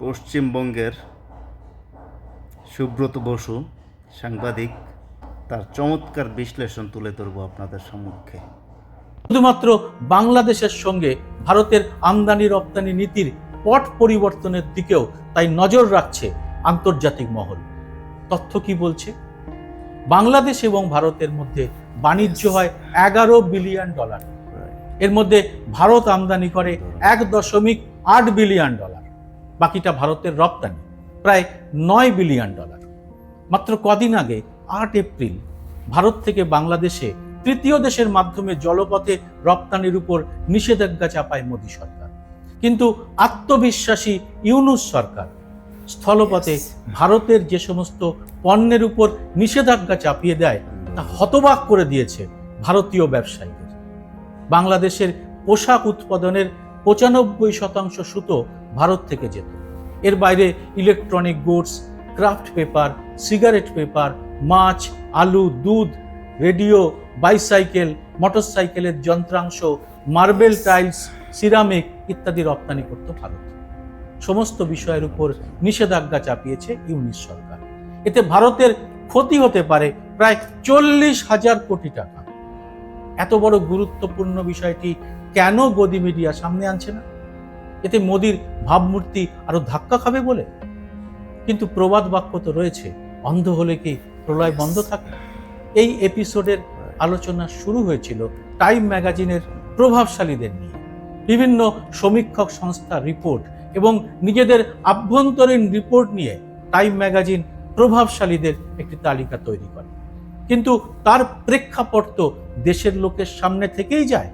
পশ্চিমবঙ্গের সুব্রত বসু সাংবাদিক, তার চমৎকার বিশ্লেষণ তুলে ধরব আপনাদের সম্মুখে। শুধুমাত্র বাংলাদেশের সঙ্গে ভারতের আমদানি রপ্তানি নীতির পট পরিবর্তনের দিকেও তাই নজর রাখছে আন্তর্জাতিক মহল। তথ্য কি বলছে? বাংলাদেশ এবং ভারতের মধ্যে বাণিজ্য হয় $11 বিলিয়ন। এর মধ্যে ভারত আমদানি করে $1.8 বিলিয়ন। বাকিটা ভারতের রপ্তানি প্রায় $9 বিলিয়ন। মাত্র কদিন আগে 8 এপ্রিল ভারত থেকে বাংলাদেশে তৃতীয় দেশের মাধ্যমে জলপথে রপ্তানির উপর নিষেধাজ্ঞা চাপায় মোদী সরকার। কিন্তু আত্মবিশ্বাসী ইউনূস সরকার স্থলপথে ভারতের যে সমস্ত পণ্যের উপর নিষেধাজ্ঞা চাপিয়ে দেয় তা হতবাক করে দিয়েছে ভারতীয় ব্যবসায়ীদের। বাংলাদেশের পোশাক উৎপাদনের 95% সুতো ভারত থেকে যেত। এর বাইরে electronic goods, craft paper, cigarette paper, মাছ, আলু, দুধ, রেডিও, বাইসাইকেল, মোটরসাইকেলের যন্ত্রাংশ, মার্বেল টাইলস, সিরামিক ইত্যাদি রপ্তানি করত ভারত। সমস্ত বিষয়ের উপর নিষেধাজ্ঞা চাপিয়েছে ইউনূস সরকার। এতে ভারতের ক্ষতি হতে পারে প্রায় 40,000 কোটি টাকা। এত বড় গুরুত্বপূর্ণ বিষয়টি কেন গদি মিডিয়া সামনে আনছে না? এতে মোদির ভাবমূর্তি আরো ধাক্কা খাবে বলে? কিন্তু প্রবাদ বাক্য তো রয়েছে, অন্ধ হলে কি প্রলয় বন্ধ থাকে? এই এপিসোডের আলোচনা শুরু হয়েছিল টাইম ম্যাগাজিনের প্রভাবশালীদের নিয়ে। বিভিন্ন সমীক্ষক সংস্থার রিপোর্ট এবং নিজেদের আভ্যন্তরীণ রিপোর্ট নিয়ে টাইম ম্যাগাজিন প্রভাবশালীদের একটি তালিকা তৈরি করে। কিন্তু তার প্রেক্ষাপট তো দেশের লোকের সামনে থেকেই যায়।